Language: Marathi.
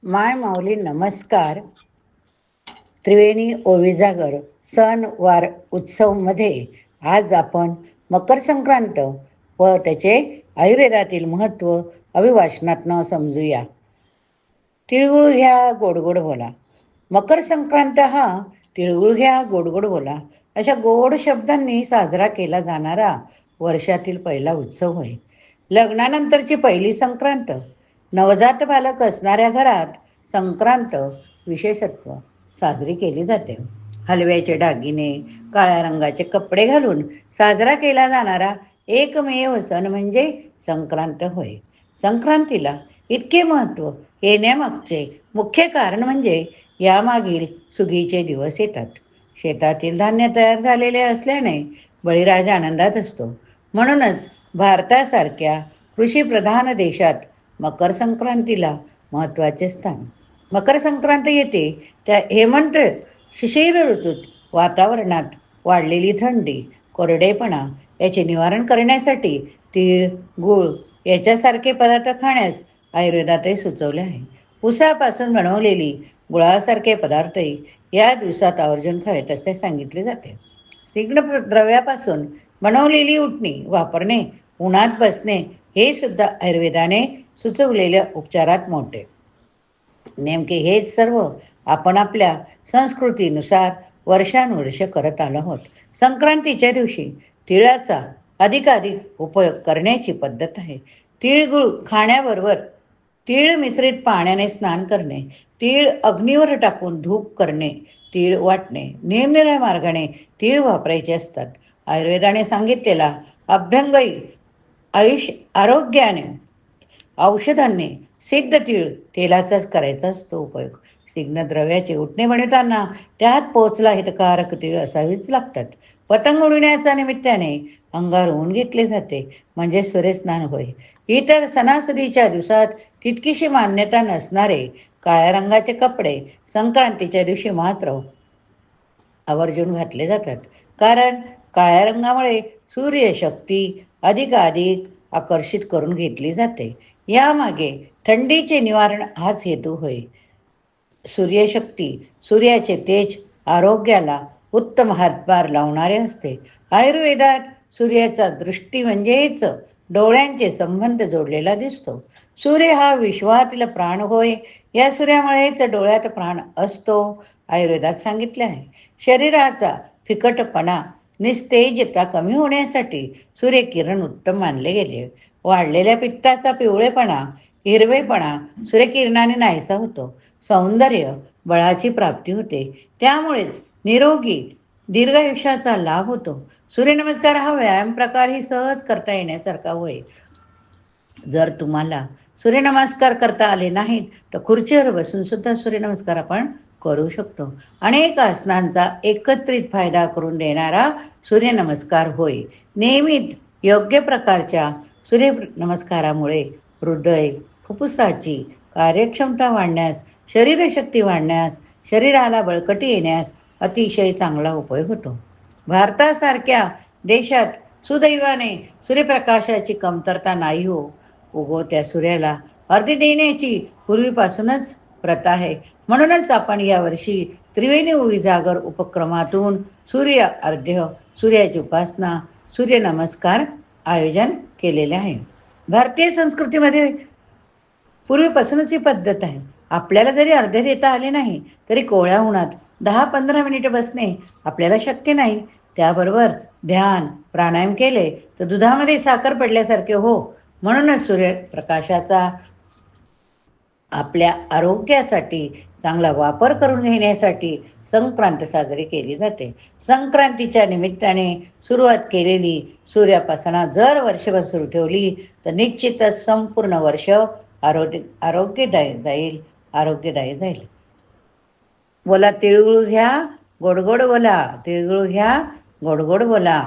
माय माऊली नमस्कार. त्रिवेणी ओविजागर सण वार उत्सवमध्ये आज आपण मकर संक्रांत व त्याचे आयुर्वेदातील महत्त्व अभिवाचनातनं समजूया. तिळगुळ घ्या गोडगोड बोला. मकर संक्रांत हा तिळगुळ घ्या गोडगोड बोला अशा गोड शब्दांनी साजरा केला जाणारा वर्षातील पहिला उत्सव होय. लग्नानंतरची पहिली संक्रांत. नवजात बालक असणाऱ्या घरात संक्रांत विशेषत्व साजरी केली जाते. हलव्याचे दागिने, काळ्या रंगाचे कपडे घालून साजरा केला जाणारा एकमेव सण म्हणजे संक्रांत होय. संक्रांतीला इतके महत्त्व येण्यामागचे मुख्य कारण म्हणजे यामागील सुगीचे दिवस येतात. शेतातील धान्य तयार झालेले असल्याने बळीराजा आनंदात असतो. म्हणूनच भारतासारख्या कृषीप्रधान देशात मकर संक्रांतीला महत्त्वाचे स्थान. मकर संक्रांत येते त्या हेमंत शिशिर ऋतूत वातावरणात वाढलेली थंडी, कोरडेपणा याचे निवारण करण्यासाठी तीळ, गूळ याच्यासारखे पदार्थ खाण्यास आयुर्वेदातही सुचवले आहे. उसापासून बनवलेली गुळासारखे पदार्थही या दिवसात आवर्जून खावेत असे सांगितले जाते. स्निग्ध द्रव्यापासून बनवलेली उटणी वापरणे, उन्हात बसणे हे सुद्धा आयुर्वेदाने सुचवलेल्या उपचारात मोठे. नेमके हेच सर्व आपण आपल्या संस्कृतीनुसार वर्षानुवर्ष करत आलो आहोत. संक्रांतीच्या दिवशी तिळाचा अधिकाधिक उपयोग करण्याची पद्धत आहे. तिळगुळ खाण्याबरोबर तीळ मिश्रित पाण्याने स्नान करणे, तीळ अग्नीवर टाकून धूप करणे, तीळ वाटणे, निरनिराळ्या मार्गाने तीळ वापरायचे असतात. आयुर्वेदाने सांगितलेला अभ्यंगई आरोग्याने औषधांनी सिद्ध तीळ तेलाचाच करायचा असतो उपयोग. सिग्न द्रव्याचे उठणे बनवताना त्यात पोचला हितकारक तीळ असावीच लागतात. पतंग उडविण्याच्या निमित्ताने अंगार ऊन घेतले जाते म्हणजे सूर्यस्नान होय. इतर सणासुदीच्या दिवसात तितकीशी मान्यता नसणारे काळ्या रंगाचे कपडे संक्रांतीच्या दिवशी मात्र आवर्जून घातले जातात. कारण काळ्या रंगामुळे सूर्यशक्ती अधिकाधिक आकर्षित करून घेतली जाते. यामागे थंडीचे निवारण हाच हेतू होय. सूर्यशक्ती, सूर्याचे तेज आरोग्याला उत्तम हातभार लावणारे असते. आयुर्वेदात सूर्याचा दृष्टी म्हणजेच डोळ्यांचे संबंध जोडलेला दिसतो. सूर्य हा विश्वातील प्राण होय. या सूर्यामुळेच डोळ्यात प्राण असतो आयुर्वेदात सांगितले आहे. शरीराचा फिकटपणा निस्तेजता कमी होण्यासाठी सूर्यकिरण उत्तम मानले गेले. वाढलेल्या पित्ताचा पिवळेपणा, हिरवेपणा सूर्यकिरणाने नाहीसा होतो. सौंदर्य बळाची प्राप्ती होते. त्यामुळेच निरोगी दीर्घायुष्याचा लाभ होतो. सूर्यनमस्कार हा व्यायाम प्रकारही सहज करता येण्यासारखा होय. जर तुम्हाला सूर्यनमस्कार करता आले नाहीत तर खुर्चीवर बसून सुद्धा सूर्यनमस्कार आपण करू शकतो. अनेक आसनांचा एकत्रित फायदा करून देणारा सूर्यनमस्कार होय. नियमित योग्य प्रकारच्या सूर्यनमस्कारामुळे हृदय, फुफ्फुसाची कार्यक्षमता वाढण्यास, शरीरशक्ती वाढण्यास, शरीराला बळकटी येण्यास अतिशय चांगला उपयोग होतो. भारतासारख्या देशात सुदैवाने सूर्यप्रकाशाची कमतरता नाही हो. उगवत्या सूर्याला अर्धी देण्याची पूर्वीपासूनच प्रथा आहे. म्हणूनच आपण यावर्षी त्रिवेणी उजागर उपक्रमातून सूर्य अर्ध्य, सूर्याची उपासना, सूर्यनमस्कार आयोजन केलेले आहे. भारतीय संस्कृतीमध्ये पूर्वीपासूनच ही पद्धत आहे. आपल्याला जरी अर्धे देता आले नाही तरी कोवळ्या उन्हात 10-15 मिनिटं बसणे आपल्याला शक्य नाही. त्याबरोबर ध्यान, प्राणायाम केले तर दुधामध्ये साखर पडल्यासारखे हो. म्हणूनच सूर्यप्रकाशाचा आपल्या आरोग्यासाठी चांगला वापर करून घेण्यासाठी संक्रांत साजरी केली जाते. संक्रांतीच्या निमित्ताने सुरुवात केलेली सूर्योपासना जर वर्षभर सुरू ठेवली तर निश्चितच संपूर्ण वर्ष आरोग्यदायी जाईल. बोला तिळगुळ घ्या गोडगोड बोला, तिळगुळ घ्या गोडगोड बोला.